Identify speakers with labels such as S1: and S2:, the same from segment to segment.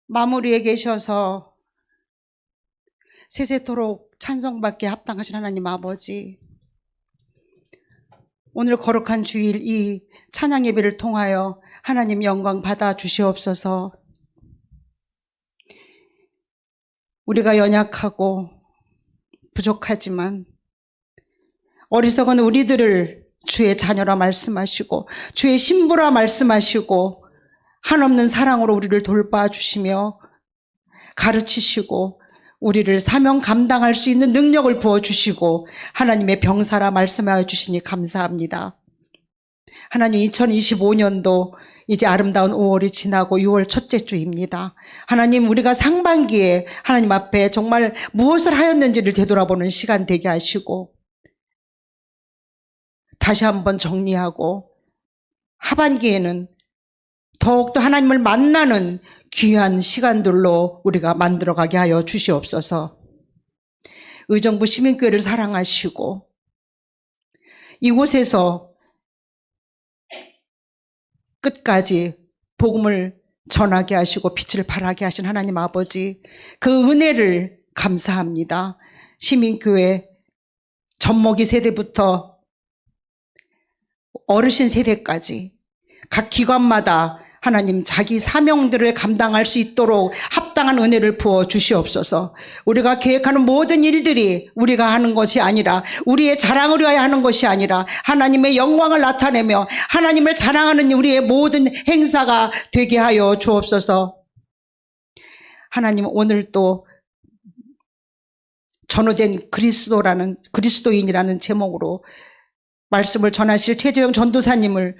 S1: 마무리에 계셔서 세세토록 찬송받기에 합당하신 하나님 아버지, 오늘 거룩한 주일 이 찬양 예배를 통하여 하나님 영광 받아 주시옵소서. 우리가 연약하고 부족하지만 어리석은 우리들을 주의 자녀라 말씀하시고 주의 신부라 말씀하시고 한없는 사랑으로 우리를 돌봐주시며 가르치시고 우리를 사명 감당할 수 있는 능력을 부어주시고 하나님의 병사라 말씀하여 주시니 감사합니다. 하나님, 2025년도 이제 아름다운 5월이 지나고 6월 첫째 주입니다. 하나님, 우리가 상반기에 하나님 앞에 정말 무엇을 하였는지를 되돌아보는 시간 되게 하시고 다시 한번 정리하고 하반기에는 더욱더 하나님을 만나는 귀한 시간들로 우리가 만들어가게 하여 주시옵소서. 의정부 시민교회를 사랑하시고 이곳에서 끝까지 복음을 전하게 하시고 빛을 발하게 하신 하나님 아버지, 그 은혜를 감사합니다. 시민교회 젖먹이 세대부터 어르신 세대까지 각 기관마다 하나님 자기 사명들을 감당할 수 있도록 합당한 은혜를 부어 주시옵소서. 우리가 계획하는 모든 일들이 우리가 하는 것이 아니라 우리의 자랑을 위하여 하는 것이 아니라 하나님의 영광을 나타내며 하나님을 자랑하는 우리의 모든 행사가 되게 하여 주옵소서. 하나님, 오늘 또 전후된 그리스도인이라는 제목으로 말씀을 전하실 최재형 전도사님을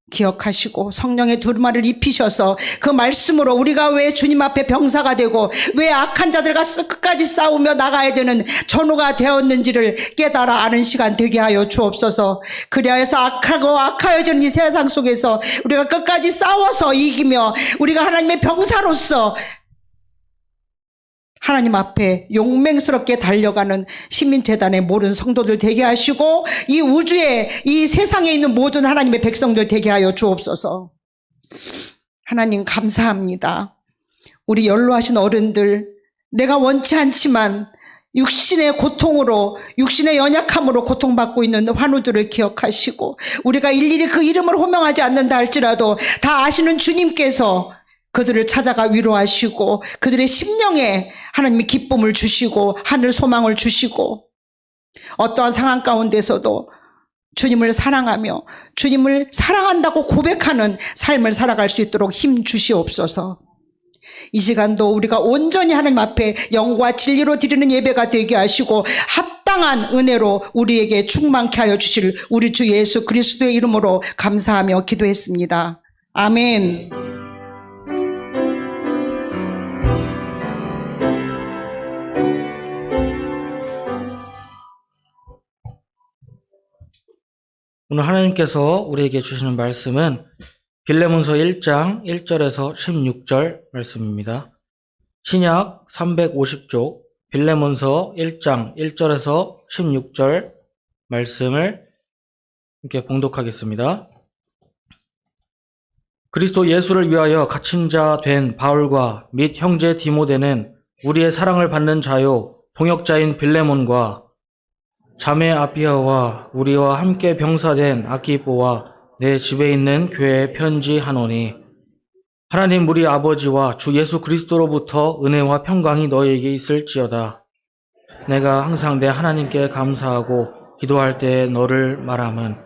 S1: 기억하시고 성령의 두루마리를 입히셔서 그 말씀으로 우리가 왜 주님 앞에 병사가 되고 왜 악한 자들과 끝까지 싸우며 나가야 되는 전우가 되었는지를 깨달아 아는 시간 되게 하여 주옵소서. 그리하여서 악하고 악하여지는 이 세상 속에서 우리가 끝까지 싸워서 이기며 우리가 하나님의 병사로서 하나님 앞에 용맹스럽게 달려가는 시민재단의 모든 성도들 되게 하시고 이 우주에 이 세상에 있는 모든 하나님의 백성들 되게 하여 주옵소서. 하나님 감사합니다. 우리 연로하신 어른들, 내가 원치 않지만 육신의 고통으로, 육신의 연약함으로 고통받고 있는 환우들을 기억하시고 우리가 일일이 그 이름을 호명하지 않는다 할지라도 다 아시는 주님께서 그들을 찾아가 위로하시고 그들의 심령에 하나님의 기쁨을 주시고 하늘 소망을 주시고 어떠한 상황 가운데서도 주님을 사랑하며 주님을 사랑한다고 고백하는 삶을 살아갈 수 있도록 힘 주시옵소서. 이 시간도 우리가 온전히 하나님 앞에 영과 진리로 드리는 예배가 되게 하시고 합당한 은혜로 우리에게 충만케 하여 주실 우리 주 예수 그리스도의 이름으로 감사하며 기도했습니다. 아멘.
S2: 오늘 하나님께서 우리에게 주시는 말씀은 빌레몬서 1장 1절에서 16절 말씀입니다. 신약 350쪽 빌레몬서 1장 1절에서 16절 말씀을 함께 봉독하겠습니다. 그리스도 예수를 위하여 갇힌 자 된 바울과 및 형제 디모데는 우리의 사랑을 받는 자요 동역자인 빌레몬과 자매 아피아와 우리와 함께 병사된 아키뽀와 내 집에 있는 교회에 편지하노니 하나님 우리 아버지와 주 예수 그리스도로부터 은혜와 평강이 너희에게 있을지어다. 내가 항상 내 하나님께 감사하고 기도할 때에 너를 말함은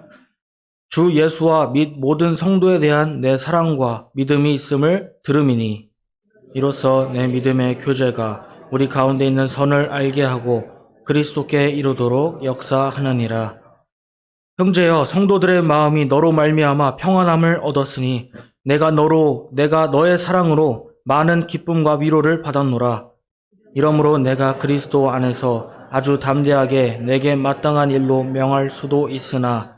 S2: 주 예수와 및 모든 성도에 대한 내 사랑과 믿음이 있음을 들음이니 이로써 내 믿음의 교제가 우리 가운데 있는 선을 알게 하고 그리스도께 이루도록 역사하느니라. 형제여, 성도들의 마음이 너로 말미암아 평안함을 얻었으니 내가 너의 사랑으로 많은 기쁨과 위로를 받았노라. 이러므로 내가 그리스도 안에서 아주 담대하게 내게 마땅한 일로 명할 수도 있으나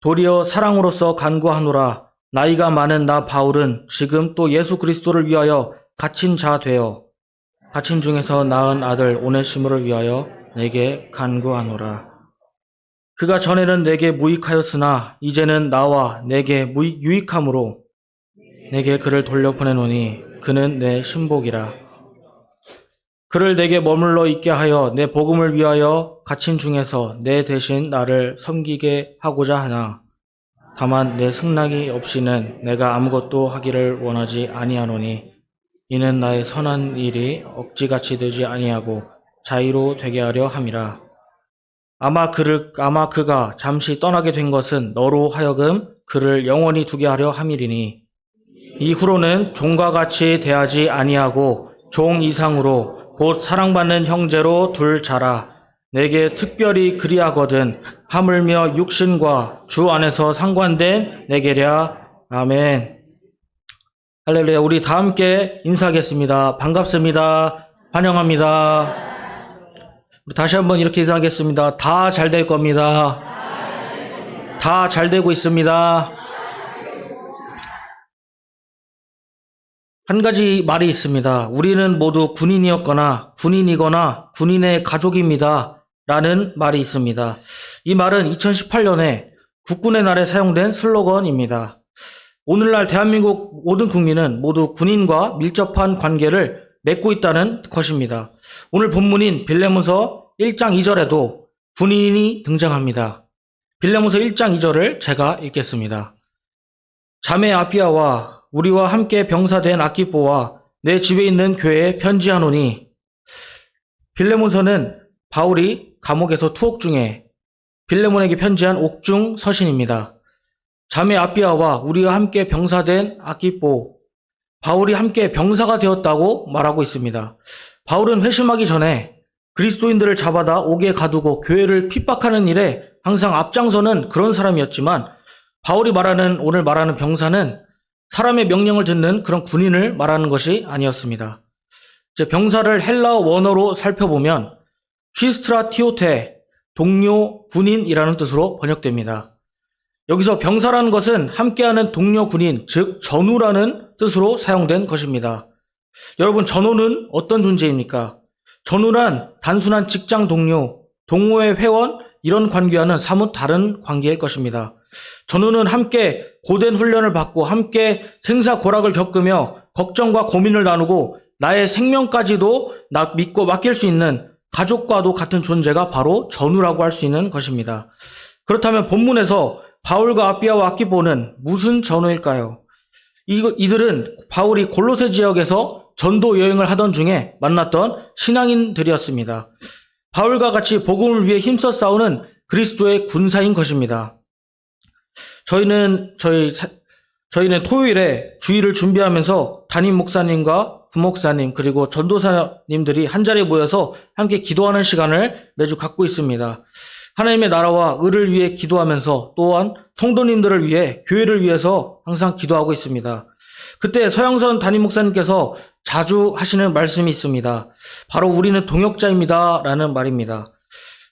S2: 도리어 사랑으로서 간구하노라. 나이가 많은 나 바울은 지금 또 예수 그리스도를 위하여 갇힌 자 되어 갇힌 중에서 낳은 아들 오네시모를 위하여 내게 간구하노라. 그가 전에는 내게 무익하였으나 이제는 나와 내게 유익함으로 내게 그를 돌려보내노니 그는 내 신복이라. 그를 내게 머물러 있게 하여 내 복음을 위하여 갇힌 중에서 내 대신 나를 섬기게 하고자 하나 다만 내 승낙이 없이는 내가 아무것도 하기를 원하지 아니하노니 이는 나의 선한 일이 억지같이 되지 아니하고 자유로 되게 하려 함이라. 아마 그가 잠시 떠나게 된 것은 너로 하여금 그를 영원히 두게 하려 함이리니 이후로는 종과 같이 대하지 아니하고 종 이상으로 곧 사랑받는 형제로 둘 자라. 내게 특별히 그리하거든 하물며 육신과 주 안에서 상관된 내게랴. 아멘. 할렐루야. 우리 다 함께 인사하겠습니다. 반갑습니다. 환영합니다. 우리 다시 한번 이렇게 인사하겠습니다. 다 잘 될 겁니다. 다 잘 되고 있습니다. 한 가지 말이 있습니다. 우리는 모두 군인이었거나 군인이거나 군인의 가족입니다. 라는 말이 있습니다. 이 말은 2018년에 국군의 날에 사용된 슬로건입니다. 오늘날 대한민국 모든 국민은 모두 군인과 밀접한 관계를 맺고 있다는 것입니다. 오늘 본문인 빌레몬서 1장 2절에도 군인이 등장합니다. 빌레몬서 1장 2절을 제가 읽겠습니다. 자매 아비아와 우리와 함께 병사된 아키뽀와 내 집에 있는 교회에 편지하노니. 빌레몬서는 바울이 감옥에서 투옥 중에 빌레몬에게 편지한 옥중 서신입니다. 자매 아비아와 우리와 함께 병사된 아키뽀, 바울이 함께 병사가 되었다고 말하고 있습니다. 바울은 회심하기 전에 그리스도인들을 잡아다 옥에 가두고 교회를 핍박하는 일에 항상 앞장서는 그런 사람이었지만, 바울이 오늘 말하는 병사는 사람의 명령을 듣는 그런 군인을 말하는 것이 아니었습니다. 이제 병사를 헬라어 원어로 살펴보면 휘스트라티오테, 동료 군인이라는 뜻으로 번역됩니다. 여기서 병사라는 것은 함께하는 동료 군인, 즉 전우라는 뜻으로 사용된 것입니다. 여러분, 전우는 어떤 존재입니까? 전우란 단순한 직장 동료, 동호회 회원 이런 관계와는 사뭇 다른 관계일 것입니다. 전우는 함께 고된 훈련을 받고 함께 생사고락을 겪으며 걱정과 고민을 나누고 나의 생명까지도 믿고 맡길 수 있는 가족과도 같은 존재가 바로 전우라고 할 수 있는 것입니다. 그렇다면 본문에서 바울과 아비아와 아키보는 무슨 전우일까요? 이들은 바울이 골로새 지역에서 전도 여행을 하던 중에 만났던 신앙인들이었습니다. 바울과 같이 복음을 위해 힘써 싸우는 그리스도의 군사인 것입니다. 저희는 토요일에 주일을 준비하면서 담임 목사님과 부목사님 그리고 전도사님들이 한자리에 모여서 함께 기도하는 시간을 매주 갖고 있습니다. 하나님의 나라와 의를 위해 기도하면서 또한 성도님들을 위해, 교회를 위해서 항상 기도하고 있습니다. 그때 서영선 담임 목사님께서 자주 하시는 말씀이 있습니다. 바로 우리는 동역자입니다 라는 말입니다.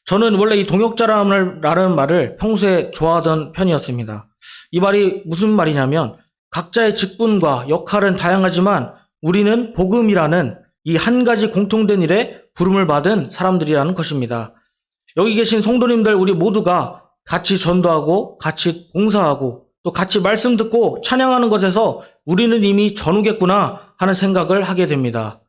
S2: 저는 원래 이 동역자라는 말을 평소에 좋아하던 편이었습니다. 이 말이 무슨 말이냐면 각자의 직분과 역할은 다양하지만 우리는 복음이라는 이 한 가지 공통된 일에 부름을 받은 사람들이라는 것입니다. 여기 계신 성도님들 우리 모두가 같이 전도하고 같이 봉사하고 또 같이 말씀 듣고 찬양하는 것에서 우리는 이미 전우겠구나 하는 생각을 하게 됩니다.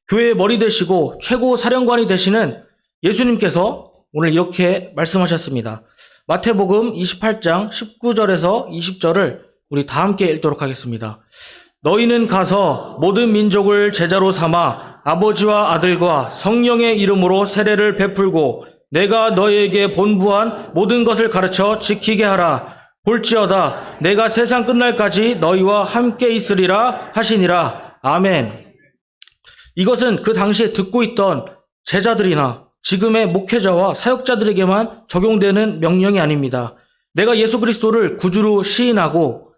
S2: 교회의 머리 되시고 최고 사령관이 되시는 예수님께서 오늘 이렇게 말씀하셨습니다. 마태복음 28장 19절에서 20절을 우리 다 함께 읽도록 하겠습니다. 너희는 가서 모든 민족을 제자로 삼아 아버지와 아들과 성령의 이름으로 세례를 베풀고 내가 너희에게 본부한 모든 것을 가르쳐 지키게 하라. 볼지어다 내가 세상 끝날까지 너희와 함께 있으리라 하시니라. 아멘. 이것은 그 당시에 듣고 있던 제자들이나 지금의 목회자와 사역자들에게만 적용되는 명령이 아닙니다. 내가 예수 그리스도를 구주로 시인하고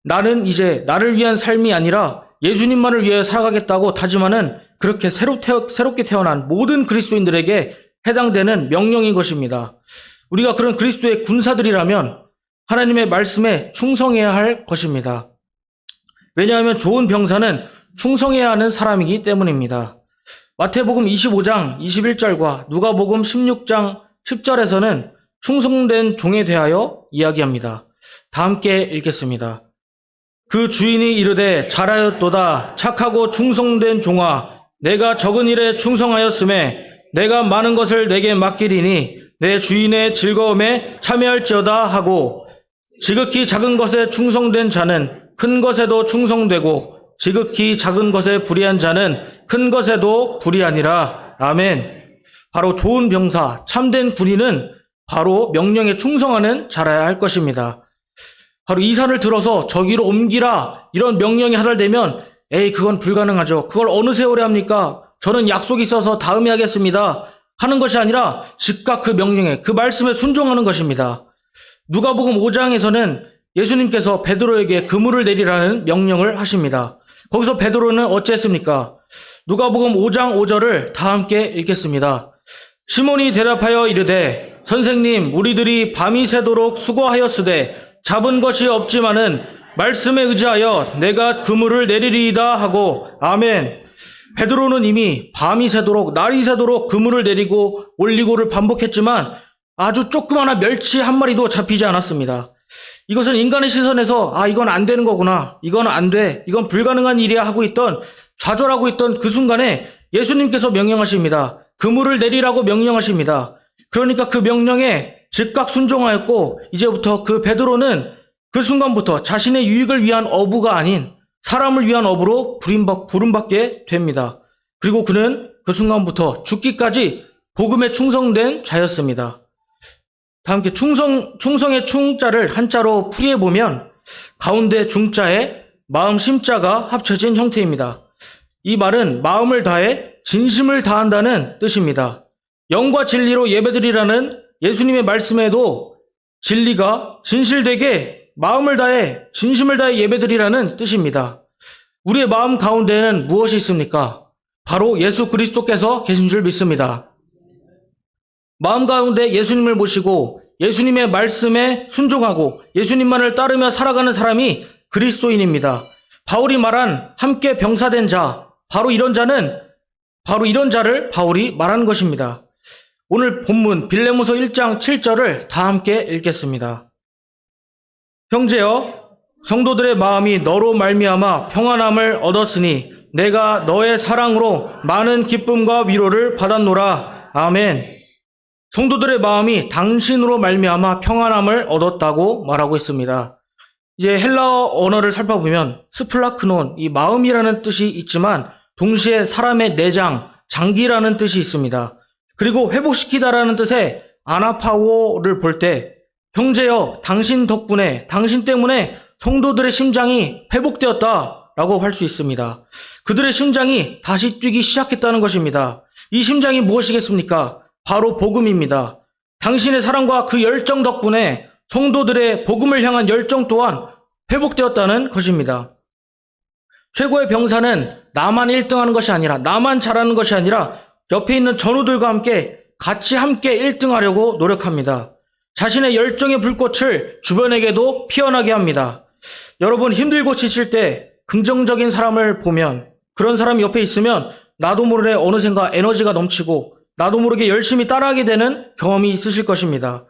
S2: 나는 이제 나를 위한 삶이 아니라 예수님만을 위해 살아가겠다고 다짐하는 그렇게 새롭게 태어난 모든 그리스도인들에게 해당되는 명령인 것입니다. 우리가 그런 그리스도의 군사들이라면 하나님의 말씀에 충성해야 할 것입니다. 왜냐하면 좋은 병사는 충성해야 하는 사람이기 때문입니다. 마태복음 25장 21절과 누가복음 16장 10절에서는 충성된 종에 대하여 이야기합니다. 다 함께 읽겠습니다. 그 주인이 이르되 잘하였도다. 착하고 충성된 종아, 내가 적은 일에 충성하였음에 내가 많은 것을 내게 맡기리니 내 주인의 즐거움에 참여할지어다 하고, 지극히 작은 것에 충성된 자는 큰 것에도 충성되고 지극히 작은 것에 불의한 자는 큰 것에도 불의하니라. 아멘. 바로 좋은 병사, 참된 군인은 바로 명령에 충성하는 자라야 할 것입니다. 바로 이 산을 들어서 저기로 옮기라, 이런 명령이 하달되면 에이, 그건 불가능하죠. 그걸 어느 세월에 합니까? 저는 약속이 있어서 다음에 하겠습니다 하는 것이 아니라 즉각 그 명령에, 그 말씀에 순종하는 것입니다. 누가복음 5장에서는 예수님께서 베드로에게 그물을 내리라는 명령을 하십니다. 거기서 베드로는 어찌했습니까? 누가복음 5장 5절을 다 함께 읽겠습니다. 시몬이 대답하여 이르되 선생님, 우리들이 밤이 새도록 수고하였으되 잡은 것이 없지만은 말씀에 의지하여 내가 그물을 내리리이다 하고. 아멘. 베드로는 이미 밤이 새도록, 날이 새도록 그물을 내리고 올리고를 반복했지만 아주 조그마한 멸치 한 마리도 잡히지 않았습니다. 이것은 인간의 시선에서 이건 안 되는 거구나, 이건 안 돼, 이건 불가능한 일이야 하고 있던, 좌절하고 있던 그 순간에 예수님께서 명령하십니다. 그물을 내리라고 명령하십니다. 그러니까 그 명령에 즉각 순종하였고, 이제부터 그 베드로는 그 순간부터 자신의 유익을 위한 어부가 아닌 사람을 위한 어부로 부름받게 됩니다. 그리고 그는 그 순간부터 죽기까지 복음에 충성된 자였습니다. 다 함께 충성의 충자를 한자로 풀이해보면 가운데 중자에 마음 심자가 합쳐진 형태입니다. 이 말은 마음을 다해 진심을 다한다는 뜻입니다. 영과 진리로 예배드리라는 예수님의 말씀에도 진리가 진실되게 마음을 다해 진심을 다해 예배드리라는 뜻입니다. 우리의 마음 가운데는 무엇이 있습니까? 바로 예수 그리스도께서 계신 줄 믿습니다. 마음 가운데 예수님을 모시고 예수님의 말씀에 순종하고 예수님만을 따르며 살아가는 사람이 그리스도인입니다. 바울이 말한 함께 병사된 자, 바로 이런 자를 바울이 말하는 것입니다. 오늘 본문 빌레몬서 1장 7절을 다 함께 읽겠습니다. 형제여, 성도들의 마음이 너로 말미암아 평안함을 얻었으니 내가 너의 사랑으로 많은 기쁨과 위로를 받았노라. 아멘. 성도들의 마음이 당신으로 말미암아 평안함을 얻었다고 말하고 있습니다. 이제 헬라어 언어를 살펴보면 스플라크논, 이 마음이라는 뜻이 있지만 동시에 사람의 내장, 장기라는 뜻이 있습니다. 그리고 회복시키다라는 뜻의 아나파오를 볼 때 형제여, 당신 덕분에, 당신 때문에 성도들의 심장이 회복되었다라고 할 수 있습니다. 그들의 심장이 다시 뛰기 시작했다는 것입니다. 이 심장이 무엇이겠습니까? 바로 복음입니다. 당신의 사랑과 그 열정 덕분에 성도들의 복음을 향한 열정 또한 회복되었다는 것입니다. 최고의 병사는 나만 1등하는 것이 아니라, 나만 잘하는 것이 아니라 옆에 있는 전우들과 함께 1등하려고 노력합니다. 자신의 열정의 불꽃을 주변에게도 피어나게 합니다. 여러분, 힘들고 지칠 때 긍정적인 사람을 보면, 그런 사람이 옆에 있으면 나도 모르게 어느샌가 에너지가 넘치고 나도 모르게 열심히 따라하게 되는 경험이 있으실 것입니다.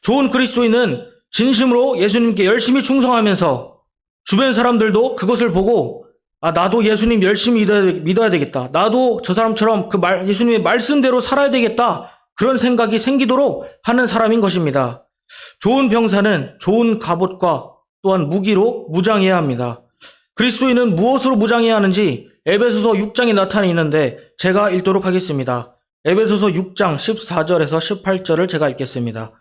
S2: 좋은 그리스도인은 진심으로 예수님께 열심히 충성하면서 주변 사람들도 그것을 보고 나도 예수님 열심히 믿어야 되겠다, 나도 저 사람처럼 예수님의 말씀대로 살아야 되겠다, 그런 생각이 생기도록 하는 사람인 것입니다. 좋은 병사는 좋은 갑옷과 또한 무기로 무장해야 합니다. 그리스도인은 무엇으로 무장해야 하는지 에베소서 6장에 나타나 있는데 제가 읽도록 하겠습니다. 에베소서 6장 14절에서 18절을 제가 읽겠습니다.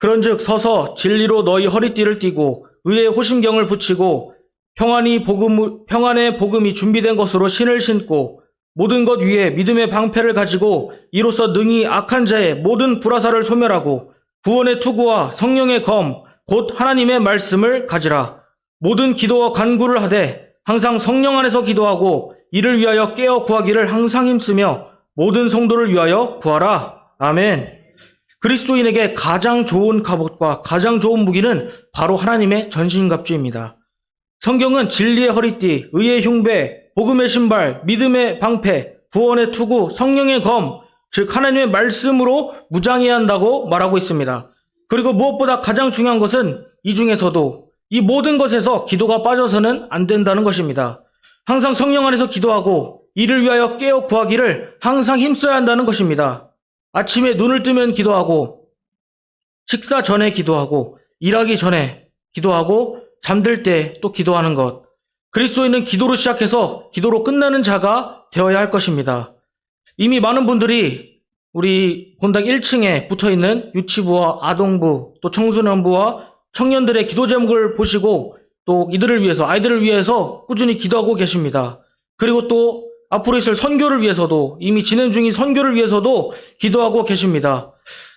S2: 그런즉 서서 진리로 너희 허리띠를 띠고 의의 호심경을 붙이고 평안의 복음이 준비된 것으로 신을 신고 모든 것 위에 믿음의 방패를 가지고 이로써 능히 악한 자의 모든 불화살을 소멸하고 구원의 투구와 성령의 검 곧 하나님의 말씀을 가지라. 모든 기도와 간구를 하되 항상 성령 안에서 기도하고 이를 위하여 깨어 구하기를 항상 힘쓰며 모든 성도를 위하여 구하라. 아멘. 그리스도인에게 가장 좋은 갑옷과 가장 좋은 무기는 바로 하나님의 전신갑주입니다. 성경은 진리의 허리띠, 의의 흉배, 복음의 신발, 믿음의 방패, 구원의 투구, 성령의 검, 즉 하나님의 말씀으로 무장해야 한다고 말하고 있습니다. 그리고 무엇보다 가장 중요한 것은 이 중에서도 이 모든 것에서 기도가 빠져서는 안 된다는 것입니다. 항상 성령 안에서 기도하고 이를 위하여 깨어 구하기를 항상 힘써야 한다는 것입니다. 아침에 눈을 뜨면 기도하고, 식사 전에 기도하고, 일하기 전에 기도하고, 잠들 때 또 기도하는 것. 그리스도인은 기도로 시작해서 기도로 끝나는 자가 되어야 할 것입니다. 이미 많은 분들이 우리 본당 1층에 붙어있는 유치부와 아동부, 또 청소년부와 청년들의 기도 제목을 보시고 또 이들을 위해서, 아이들을 위해서 꾸준히 기도하고 계십니다. 그리고 또 앞으로 있을 선교를 위해서도, 이미 진행 중인 선교를 위해서도 기도하고 계십니다.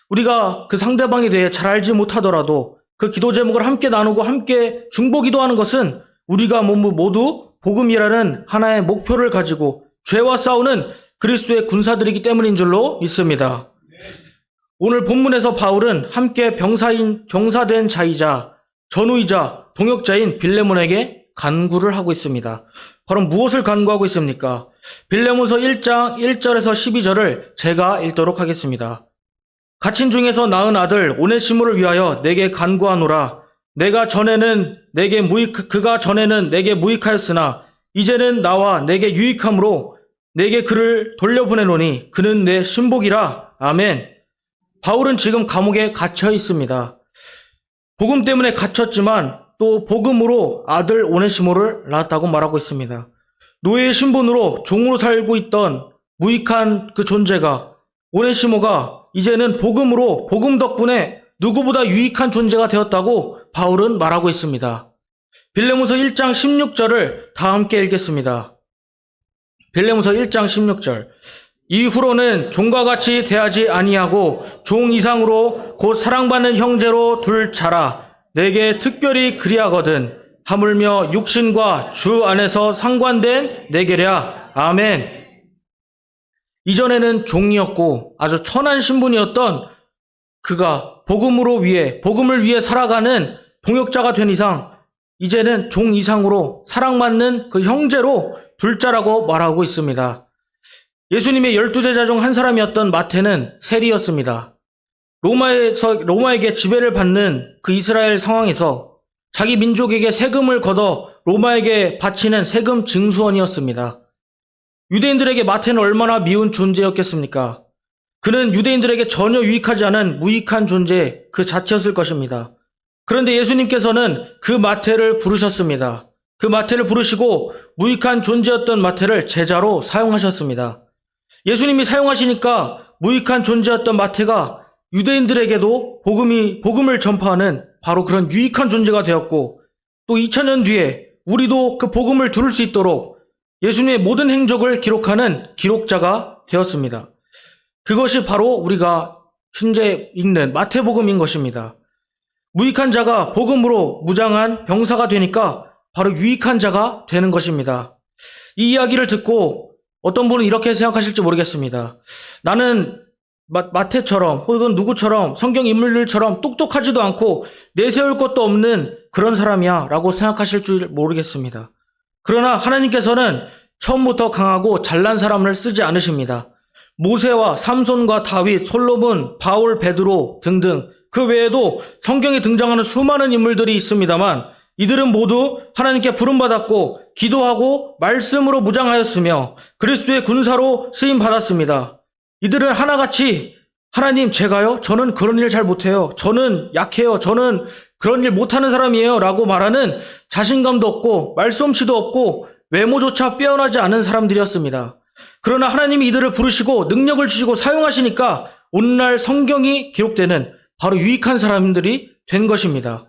S2: 우리가 그 상대방에 대해 잘 알지 못하더라도 그 기도 제목을 함께 나누고 함께 중보 기도하는 것은 우리가 모두 복음이라는 하나의 목표를 가지고 죄와 싸우는 그리스도의 군사들이기 때문인 줄로 믿습니다. 오늘 본문에서 바울은 함께 병사된 자이자 전우이자 동역자인 빌레몬에게 간구를 하고 있습니다. 바로 무엇을 간구하고 있습니까? 빌레몬서 1장 1절에서 12절을 제가 읽도록 하겠습니다. 갇힌 중에서 낳은 아들 오네시모를 위하여 내게 간구하노라. 그가 전에는 내게 무익하였으나 이제는 나와 내게 유익함으로 내게 그를 돌려보내노니 그는 내 신복이라. 아멘. 바울은 지금 감옥에 갇혀 있습니다. 복음 때문에 갇혔지만 또 복음으로 아들 오네시모를 낳았다고 말하고 있습니다. 노예의 신분으로 종으로 살고 있던 무익한 그 존재가, 오네시모가 이제는 복음으로, 복음 덕분에 누구보다 유익한 존재가 되었다고 바울은 말하고 있습니다. 빌레몬서 1장 16절을 다 함께 읽겠습니다. 빌레몬서 1장 16절. 이후로는 종과 같이 대하지 아니하고 종 이상으로 곧 사랑받는 형제로 둘 자라. 내게 특별히 그리하거든. 하물며 육신과 주 안에서 상관된 내게랴. 아멘. 이전에는 종이었고 아주 천한 신분이었던 그가 복음을 위해 살아가는 동역자가 된 이상 이제는 종 이상으로 사랑받는 그 형제로 둘 자라고 말하고 있습니다. 예수님의 12제자 중 한 사람이었던 마태는 세리였습니다. 로마에게 지배를 받는 그 이스라엘 상황에서 자기 민족에게 세금을 걷어 로마에게 바치는 세금 징수원이었습니다. 유대인들에게 마태는 얼마나 미운 존재였겠습니까? 그는 유대인들에게 전혀 유익하지 않은 무익한 존재 그 자체였을 것입니다. 그런데 예수님께서는 그 마태를 부르셨습니다. 그 마태를 부르시고 무익한 존재였던 마태를 제자로 사용하셨습니다. 예수님이 사용하시니까 무익한 존재였던 마태가 유대인들에게도 복음을 전파하는 바로 그런 유익한 존재가 되었고, 또 2000년 뒤에 우리도 그 복음을 들을 수 있도록 예수님의 모든 행적을 기록하는 기록자가 되었습니다. 그것이 바로 우리가 현재 읽는 마태복음인 것입니다. 무익한 자가 복음으로 무장한 병사가 되니까 바로 유익한 자가 되는 것입니다. 이 이야기를 듣고 어떤 분은 이렇게 생각하실지 모르겠습니다. 나는 마태처럼 혹은 누구처럼 성경 인물들처럼 똑똑하지도 않고 내세울 것도 없는 그런 사람이야 라고 생각하실 줄 모르겠습니다. 그러나 하나님께서는 처음부터 강하고 잘난 사람을 쓰지 않으십니다. 모세와 삼손과 다윗, 솔로몬, 바울, 베드로 등등 그 외에도 성경에 등장하는 수많은 인물들이 있습니다만 이들은 모두 하나님께 부름받았고 기도하고 말씀으로 무장하였으며 그리스도의 군사로 쓰임받았습니다. 이들은 하나같이 하나님 제가요? 저는 그런 일 잘 못해요. 저는 약해요. 저는 그런 일 못하는 사람이에요. 라고 말하는 자신감도 없고 말솜씨도 없고 외모조차 빼어나지 않은 사람들이었습니다. 그러나 하나님이 이들을 부르시고 능력을 주시고 사용하시니까 오늘날 성경이 기록되는 바로 유익한 사람들이 된 것입니다.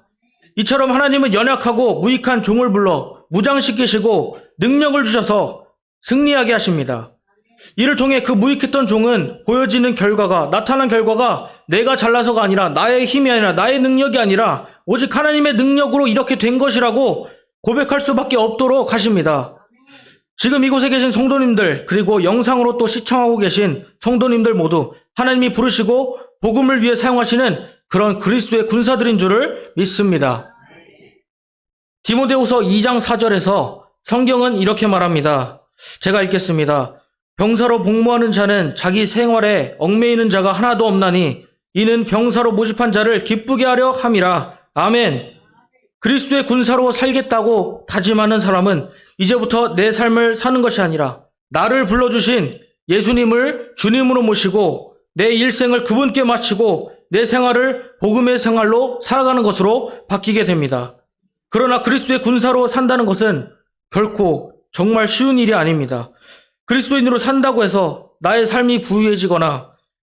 S2: 이처럼 하나님은 연약하고 무익한 종을 불러 무장시키시고 능력을 주셔서 승리하게 하십니다. 이를 통해 그 무익했던 종은 나타난 결과가 내가 잘나서가 아니라 나의 힘이 아니라 나의 능력이 아니라 오직 하나님의 능력으로 이렇게 된 것이라고 고백할 수밖에 없도록 하십니다. 지금 이곳에 계신 성도님들 그리고 영상으로 또 시청하고 계신 성도님들 모두 하나님이 부르시고 복음을 위해 사용하시는 그런 그리스도의 군사들인 줄을 믿습니다. 디모데후서 2장 4절에서 성경은 이렇게 말합니다. 제가 읽겠습니다. 병사로 복무하는 자는 자기 생활에 얽매이는 자가 하나도 없나니 이는 병사로 모집한 자를 기쁘게 하려 함이라. 아멘. 그리스도의 군사로 살겠다고 다짐하는 사람은 이제부터 내 삶을 사는 것이 아니라 나를 불러주신 예수님을 주님으로 모시고 내 일생을 그분께 마치고 내 생활을 복음의 생활로 살아가는 것으로 바뀌게 됩니다. 그러나 그리스도의 군사로 산다는 것은 결코 정말 쉬운 일이 아닙니다. 그리스도인으로 산다고 해서 나의 삶이 부유해지거나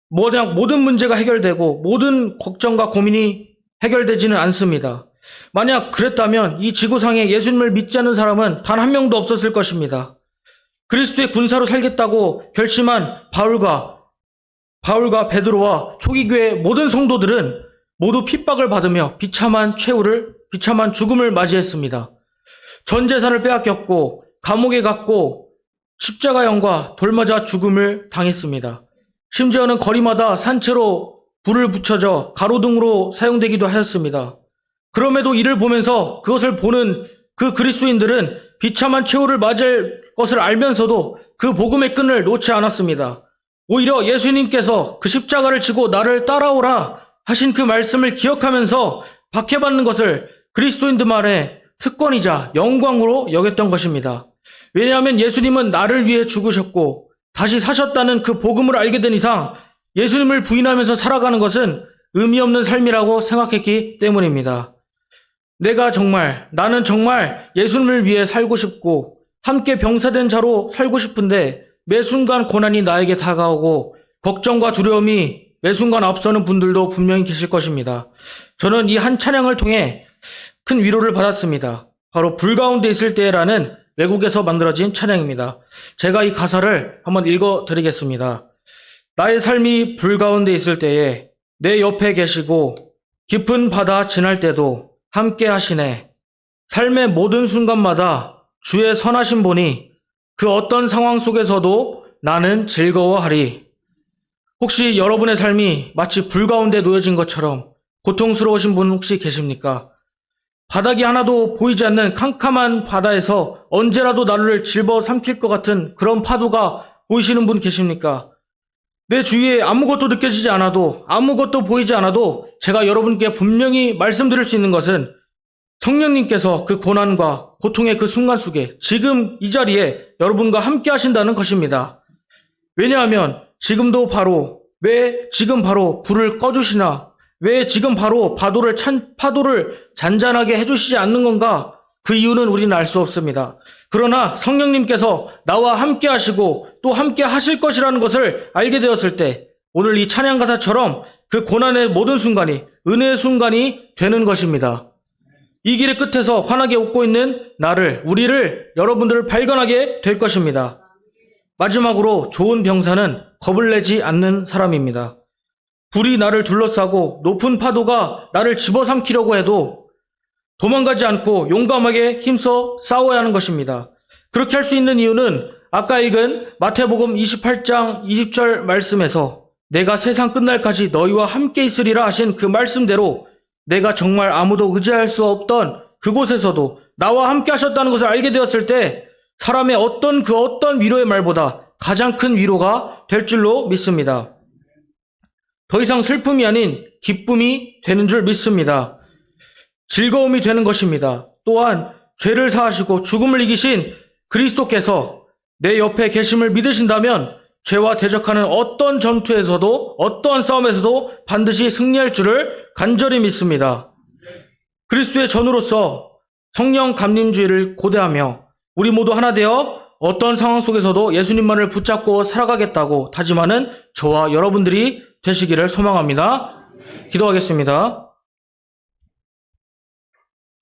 S2: 모든 문제가 해결되고 모든 걱정과 고민이 해결되지는 않습니다. 만약 그랬다면 이 지구상에 예수님을 믿지 않는 사람은 단 한 명도 없었을 것입니다. 그리스도의 군사로 살겠다고 결심한 바울과 베드로와 초기교회 모든 성도들은 모두 핍박을 받으며 비참한 죽음을 맞이했습니다. 전 재산을 빼앗겼고 감옥에 갔고 십자가형과 돌맞아 죽음을 당했습니다. 심지어는 거리마다 산채로 불을 붙여져 가로등으로 사용되기도 하였습니다. 그럼에도 이를 보면서 그것을 보는 그 그리스도인들은 비참한 최후를 맞을 것을 알면서도 그 복음의 끈을 놓지 않았습니다. 오히려 예수님께서 그 십자가를 지고 나를 따라오라 하신 그 말씀을 기억하면서 박해받는 것을 그리스도인들만의 습관이자 영광으로 여겼던 것입니다. 왜냐하면 예수님은 나를 위해 죽으셨고 다시 사셨다는 그 복음을 알게 된 이상 예수님을 부인하면서 살아가는 것은 의미 없는 삶이라고 생각했기 때문입니다. 나는 정말 예수님을 위해 살고 싶고 함께 병사된 자로 살고 싶은데 매 순간 고난이 나에게 다가오고 걱정과 두려움이 매 순간 앞서는 분들도 분명히 계실 것입니다. 저는 이 한 찬양을 통해 큰 위로를 받았습니다. 바로 불 가운데 있을 때라는 외국에서 만들어진 찬양입니다. 제가 이 가사를 한번 읽어드리겠습니다. 나의 삶이 불 가운데 있을 때에 내 옆에 계시고 깊은 바다 지날 때도 함께 하시네. 삶의 모든 순간마다 주의 선하심 보니 그 어떤 상황 속에서도 나는 즐거워하리. 혹시 여러분의 삶이 마치 불 가운데 놓여진 것처럼 고통스러우신 분 혹시 계십니까? 바닥이 하나도 보이지 않는 캄캄한 바다에서 언제라도 나를 집어삼킬 것 같은 그런 파도가 보이시는 분 계십니까? 내 주위에 아무것도 느껴지지 않아도 아무것도 보이지 않아도 제가 여러분께 분명히 말씀드릴 수 있는 것은 성령님께서 그 고난과 고통의 그 순간 속에 지금 이 자리에 여러분과 함께 하신다는 것입니다. 왜냐하면 왜 지금 바로 불을 꺼주시나 왜 지금 바로 파도를 잔잔하게 해주시지 않는 건가? 그 이유는 우리는 알 수 없습니다. 그러나 성령님께서 나와 함께 하시고 또 함께 하실 것이라는 것을 알게 되었을 때 오늘 이 찬양 가사처럼 그 고난의 모든 순간이 은혜의 순간이 되는 것입니다. 이 길의 끝에서 환하게 웃고 있는 우리를 여러분들을 발견하게 될 것입니다. 마지막으로 좋은 병사는 겁을 내지 않는 사람입니다. 불이 나를 둘러싸고 높은 파도가 나를 집어삼키려고 해도 도망가지 않고 용감하게 힘써 싸워야 하는 것입니다. 그렇게 할 수 있는 이유는 아까 읽은 마태복음 28장 20절 말씀에서 내가 세상 끝날까지 너희와 함께 있으리라 하신 그 말씀대로 내가 정말 아무도 의지할 수 없던 그곳에서도 나와 함께 하셨다는 것을 알게 되었을 때 사람의 어떤 위로의 말보다 가장 큰 위로가 될 줄로 믿습니다. 더 이상 슬픔이 아닌 기쁨이 되는 줄 믿습니다. 즐거움이 되는 것입니다. 또한 죄를 사하시고 죽음을 이기신 그리스도께서 내 옆에 계심을 믿으신다면 죄와 대적하는 어떤 전투에서도 어떠한 싸움에서도 반드시 승리할 줄을 간절히 믿습니다. 그리스도의 전우로서 성령 감림주의를 고대하며 우리 모두 하나 되어 어떤 상황 속에서도 예수님만을 붙잡고 살아가겠다고 다짐하는 저와 여러분들이 되시기를 소망합니다. 기도하겠습니다.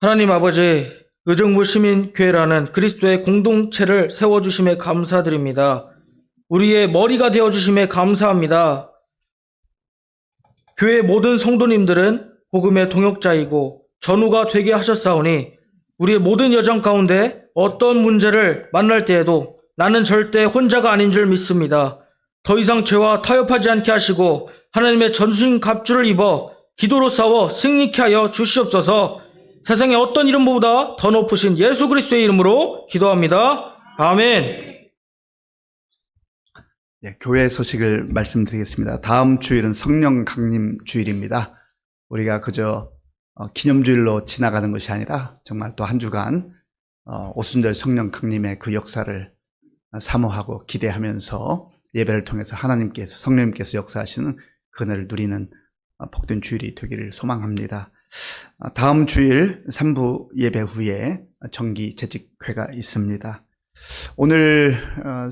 S2: 하나님 아버지, 의정부 시민교회라는 그리스도의 공동체를 세워주심에 감사드립니다. 우리의 머리가 되어주심에 감사합니다. 교회 모든 성도님들은 복음의 동역자이고 전우가 되게 하셨사오니 우리의 모든 여정 가운데 어떤 문제를 만날 때에도 나는 절대 혼자가 아닌 줄 믿습니다. 더 이상 죄와 타협하지 않게 하시고 하나님의 전신 갑주를 입어 기도로 싸워 승리케 하여 주시옵소서. 세상의 어떤 이름보다 더 높으신 예수 그리스도의 이름으로 기도합니다. 아멘.
S3: 교회 소식을 말씀드리겠습니다. 다음 주일은 성령 강림 주일입니다. 우리가 그저 기념주일로 지나가는 것이 아니라 정말 또 한 주간 오순절 성령 강림의 그 역사를 사모하고 기대하면서 예배를 통해서 하나님께서 성령님께서 역사하시는 그 은혜를 누리는 복된 주일이 되기를 소망합니다. 다음 주일 3부 예배 후에 정기 재직회가 있습니다. 오늘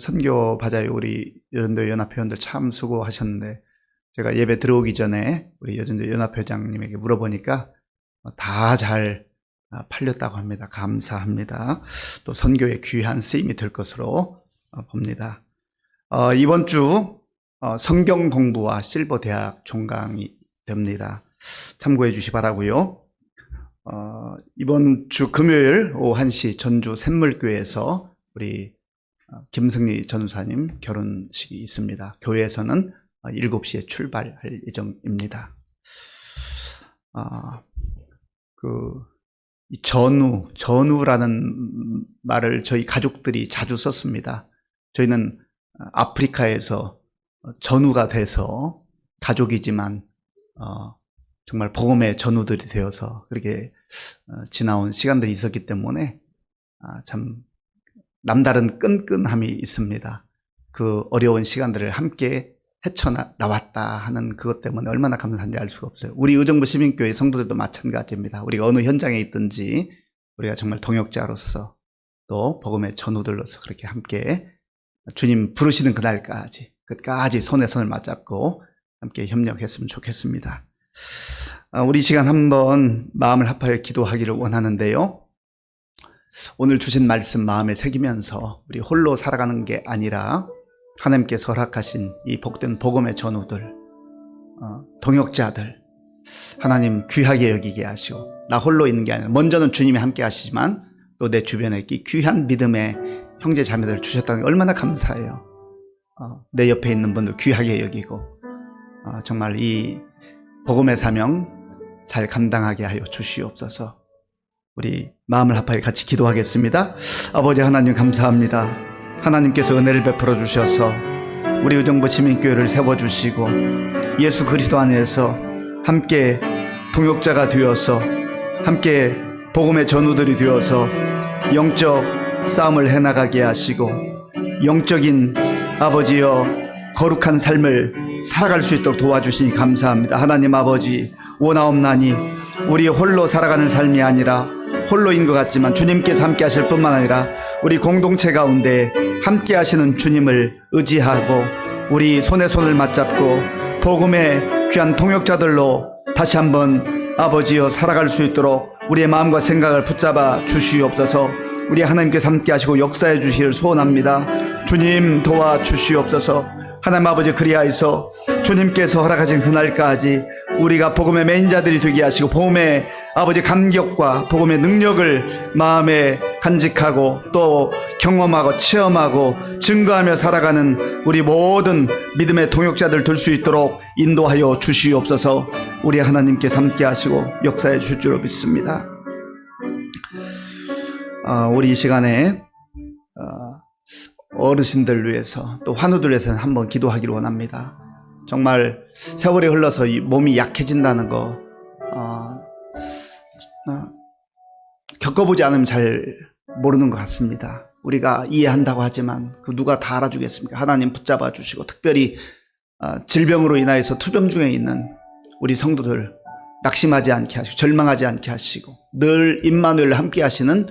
S3: 선교 받아요 우리 여전도 연합회원들 참 수고하셨는데 제가 예배 들어오기 전에 우리 여전도 연합회장님에게 물어보니까 다 잘 팔렸다고 합니다. 감사합니다. 또 선교에 귀한 쓰임이 될 것으로 봅니다. 이번 주 성경 공부와 실버 대학 종강이 됩니다. 참고해 주시 바라고요. 이번 주 금요일 오후 1시 전주 샘물교회에서 우리 김승리 전우사님 결혼식이 있습니다. 교회에서는 7시에 출발할 예정입니다. 이 전우라는 말을 저희 가족들이 자주 썼습니다. 저희는 아프리카에서 전우가 돼서 가족이지만 정말 복음의 전우들이 되어서 그렇게 지나온 시간들이 있었기 때문에 참 남다른 끈끈함이 있습니다. 그 어려운 시간들을 함께 헤쳐나왔다 하는 그것 때문에 얼마나 감사한지 알 수가 없어요. 우리 의정부 시민교회 성도들도 마찬가지입니다. 우리가 어느 현장에 있든지 우리가 정말 동역자로서 또 복음의 전우들로서 그렇게 함께 주님 부르시는 그날까지 끝까지 손에 손을 맞잡고 함께 협력했으면 좋겠습니다. 우리 시간 한번 마음을 합하여 기도하기를 원하는데요. 오늘 주신 말씀 마음에 새기면서 우리 홀로 살아가는 게 아니라 하나님께서 허락하신 이 복된 복음의 전우들, 동역자들 하나님 귀하게 여기게 하시고 나 홀로 있는 게 아니라 먼저는 주님이 함께 하시지만 또 내 주변에 이 귀한 믿음의 형제 자매들을 주셨다는 게 얼마나 감사해요. 내 옆에 있는 분들 귀하게 여기고 정말 이 복음의 사명 잘 감당하게 하여 주시옵소서. 우리 마음을 합하여 같이 기도하겠습니다. 아버지 하나님 감사합니다. 하나님께서 은혜를 베풀어 주셔서 우리 의정부 시민교회를 세워주시고 예수 그리스도 안에서 함께 동역자가 되어서 함께 복음의 전우들이 되어서 영적 싸움을 해나가게 하시고 영적인 아버지여 거룩한 삶을 살아갈 수 있도록 도와주시니 감사합니다. 하나님 아버지 원하옵나니 우리 홀로 살아가는 삶이 아니라 홀로인 것 같지만 주님께서 함께 하실 뿐만 아니라 우리 공동체 가운데 함께 하시는 주님을 의지하고 우리 손에 손을 맞잡고 복음의 귀한 동역자들로 다시 한번 아버지여 살아갈 수 있도록 우리의 마음과 생각을 붙잡아 주시옵소서. 우리 하나님께서 함께 하시고 역사해 주시기를 소원합니다. 주님 도와주시옵소서. 하나님 아버지 그리하여서 주님께서 허락하신 그날까지 우리가 복음의 맹인자들이 되게 하시고 복음의 아버지 감격과 복음의 능력을 마음에 간직하고 또 경험하고 체험하고 증거하며 살아가는 우리 모든 믿음의 동역자들 될 수 있도록 인도하여 주시옵소서. 우리 하나님께서 함께 하시고 역사해 주실 줄 믿습니다. 우리 이 시간에 어르신들 위해서 또 환우들 위해서 한번 기도하기를 원합니다. 정말 세월이 흘러서 이 몸이 약해진다는 거 겪어보지 않으면 잘 모르는 것 같습니다. 우리가 이해한다고 하지만 그 누가 다 알아주겠습니까? 하나님 붙잡아 주시고 특별히 질병으로 인하여서 투병 중에 있는 우리 성도들 낙심하지 않게 하시고 절망하지 않게 하시고 늘 임마누엘 함께 하시는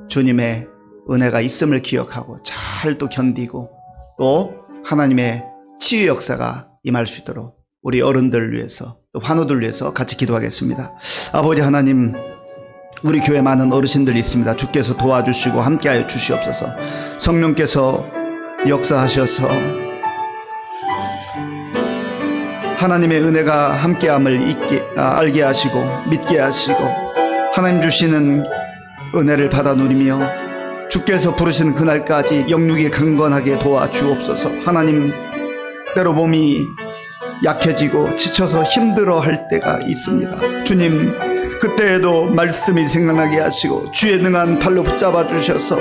S3: 주님의 은혜가 있음을 기억하고 잘 또 견디고 또 하나님의 치유 역사가 임할 수 있도록 우리 어른들 위해서 또 환우들 위해서 같이 기도하겠습니다. 아버지 하나님 우리 교회 많은 어르신들이 있습니다. 주께서 도와주시고 함께하여 주시옵소서. 성령께서 역사하셔서 하나님의 은혜가 함께함을 알게 하시고 믿게 하시고 하나님 주시는 은혜를 받아 누리며 주께서 부르시는 그날까지 영육이 강건하게 도와주옵소서. 하나님 때로 몸이 약해지고 지쳐서 힘들어할 때가 있습니다. 주님 그때에도 말씀이 생각나게 하시고 주의 능한 팔로 붙잡아 주셔서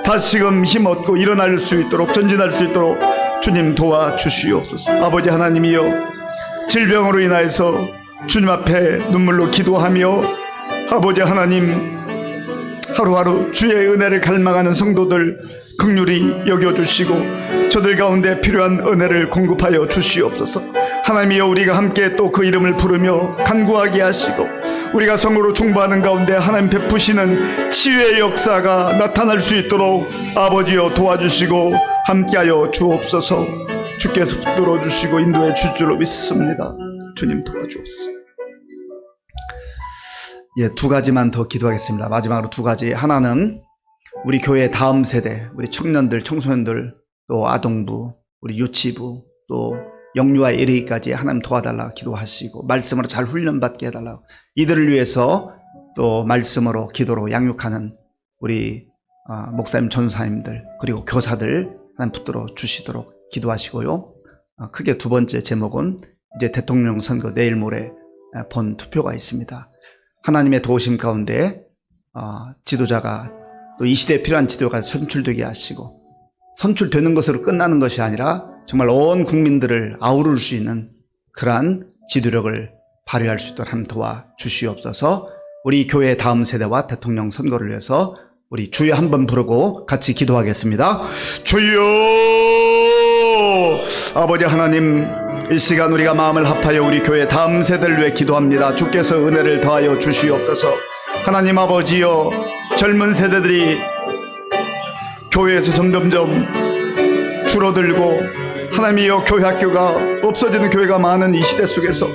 S3: 다시금 힘없고 일어날 수 있도록 전진할 수 있도록 주님 도와주시옵소서. 아버지 하나님이여 질병으로 인하여서 주님 앞에 눈물로 기도하며 아버지 하나님, 하루하루 주의 은혜를 갈망하는 성도들 긍휼히 여겨주시고 저들 가운데 필요한 은혜를 공급하여 주시옵소서. 하나님이여, 우리가 함께 또 그 이름을 부르며 간구하게 하시고 우리가 성으로 중보하는 가운데 하나님 베푸시는 치유의 역사가 나타날 수 있도록 아버지여 도와주시고 함께하여 주옵소서. 주께서 붙들어 주시고 인도해 줄 줄로 믿습니다. 주님 도와주옵소서. 두 가지만 더 기도하겠습니다. 마지막으로 두 가지. 하나는 우리 교회 다음 세대, 우리 청년들, 청소년들, 또 아동부, 우리 유치부, 또 영유아 이르기까지 하나님 도와달라고 기도하시고 말씀으로 잘 훈련받게 해달라고, 이들을 위해서 또 말씀으로 기도로 양육하는 우리 목사님, 전사님들, 그리고 교사들 하나님 붙들어 주시도록 기도하시고요. 크게 두 번째 제목은 이제 대통령 선거 내일 모레 본 투표가 있습니다. 하나님의 도우심 가운데 지도자가, 또 이 시대에 필요한 지도자가 선출되게 하시고, 선출되는 것으로 끝나는 것이 아니라 정말 온 국민들을 아우를 수 있는 그러한 지도력을 발휘할 수 있도록 하나님 도와주시옵소서. 우리 교회의 다음 세대와 대통령 선거를 위해서 우리 주여 한번 부르고 같이 기도하겠습니다. 주여! 아버지 하나님, 이 시간 우리가 마음을 합하여 우리 교회 다음 세대를 위해 기도합니다. 주께서 은혜를 더하여 주시옵소서. 하나님 아버지여, 젊은 세대들이 교회에서 점점점 줄어들고 하나님이여 교회 학교가 없어지는 교회가 많은 이 시대 속에서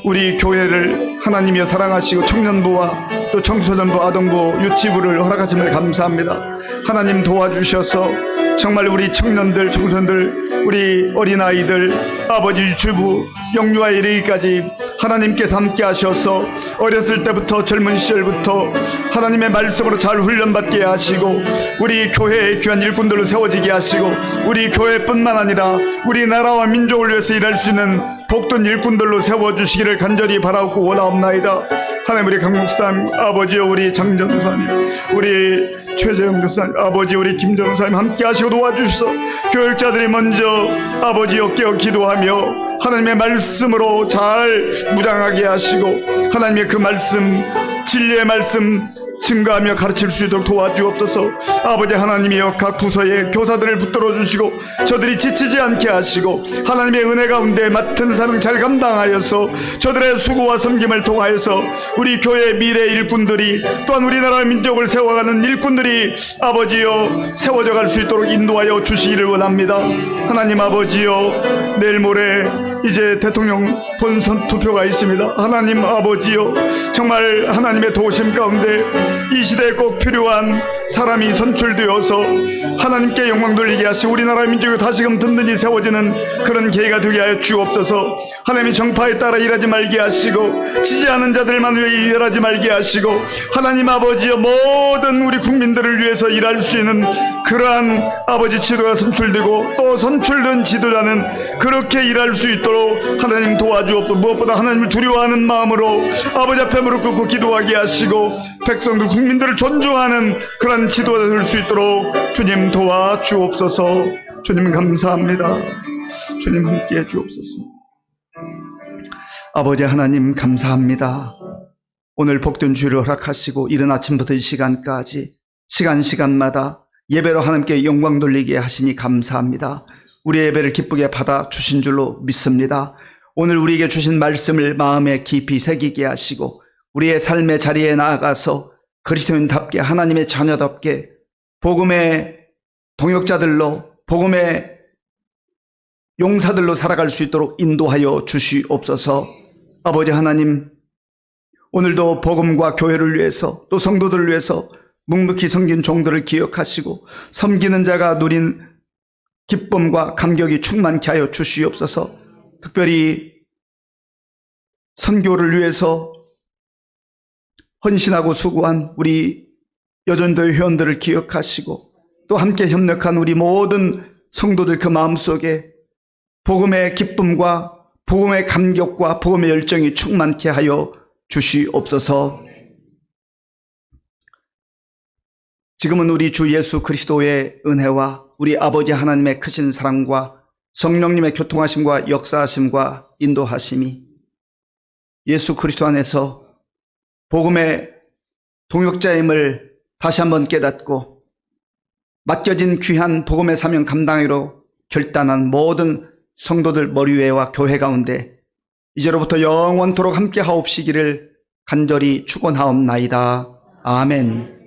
S3: 우리 교회를 하나님이여 사랑하시고 청년부와 또 청소년부, 아동부, 유치부를 허락하심을 감사합니다. 하나님 도와주셔서 정말 우리 청년들, 청소년들, 우리 어린아이들, 아버지 유치부, 영유아 이르기까지 하나님께서 함께 하셔서 어렸을 때부터 젊은 시절부터 하나님의 말씀으로 잘 훈련받게 하시고 우리 교회의 귀한 일꾼들로 세워지게 하시고 우리 교회뿐만 아니라 우리나라와 민족을 위해서 일할 수 있는 복된 일꾼들로 세워주시기를 간절히 바라고 원하옵나이다. 하나님, 우리 강목사님, 아버지요, 우리 장전사님, 우리 최재영 교사님, 아버지 우리 김전사님 함께 하시고 도와주셔서 교육자들이 먼저 아버지여 깨어 기도하며 하나님의 말씀으로 잘 무장하게 하시고 하나님의 그 말씀, 진리의 말씀 증거하며 가르칠 수 있도록 도와주옵소서. 아버지 하나님이여, 각 부서의 교사들을 붙들어 주시고 저들이 지치지 않게 하시고 하나님의 은혜 가운데 맡은 사명 잘 감당하여서 저들의 수고와 섬김을 통하여서 우리 교회의 미래 일꾼들이, 또한 우리나라 민족을 세워가는 일꾼들이 아버지여 세워져 갈 수 있도록 인도하여 주시기를 원합니다. 하나님 아버지여, 내일 모레 이제 대통령 본선 투표가 있습니다. 하나님 아버지여, 정말 하나님의 도우심 가운데 이 시대에 꼭 필요한 사람이 선출되어서 하나님께 영광 돌리게 하시고 우리나라 민족이 다시금 든든히 세워지는 그런 계기가 되게 하여 주옵소서. 하나님이 정파에 따라 일하지 말게 하시고 지지하는 자들만 위해 일하지 말게 하시고 하나님 아버지여, 모든 우리 국민들을 위해서 일할 수 있는 그러한 아버지 지도가 선출되고 또 선출된 지도자는 그렇게 일할 수 있도록 하나님 도와주옵소서. 무엇보다 하나님을 두려워하는 마음으로 아버지 앞에 무릎 꿇고 기도하게 하시고 백성들, 국민들을 존중하는 그런 지도자 될 수 있도록 주님 도와주옵소서. 주님 감사합니다. 주님 함께해 주옵소서. 아버지 하나님 감사합니다. 오늘 복된 주일을 허락하시고 이른 아침부터 이 시간까지 시간마다 예배로 하나님께 영광 돌리게 하시니 감사합니다. 우리의 예배를 기쁘게 받아 주신 줄로 믿습니다. 오늘 우리에게 주신 말씀을 마음에 깊이 새기게 하시고 우리의 삶의 자리에 나아가서 그리스도인답게, 하나님의 자녀답게 복음의 동역자들로, 복음의 용사들로 살아갈 수 있도록 인도하여 주시옵소서. 아버지 하나님, 오늘도 복음과 교회를 위해서 또 성도들을 위해서 묵묵히 섬긴 종들을 기억하시고 섬기는 자가 누린 기쁨과 감격이 충만케 하여 주시옵소서. 특별히 선교를 위해서 헌신하고 수고한 우리 여전도의 회원들을 기억하시고 또 함께 협력한 우리 모든 성도들 그 마음속에 복음의 기쁨과 복음의 감격과 복음의 열정이 충만케 하여 주시옵소서. 지금은 우리 주 예수 그리스도의 은혜와 우리 아버지 하나님의 크신 사랑과 성령님의 교통하심과 역사하심과 인도하심이 예수 그리스도 안에서 복음의 동역자임을 다시 한번 깨닫고 맡겨진 귀한 복음의 사명 감당하기로 결단한 모든 성도들 머리 위에와 교회 가운데 이제로부터 영원토록 함께 하옵시기를 간절히 축원하옵나이다. 아멘.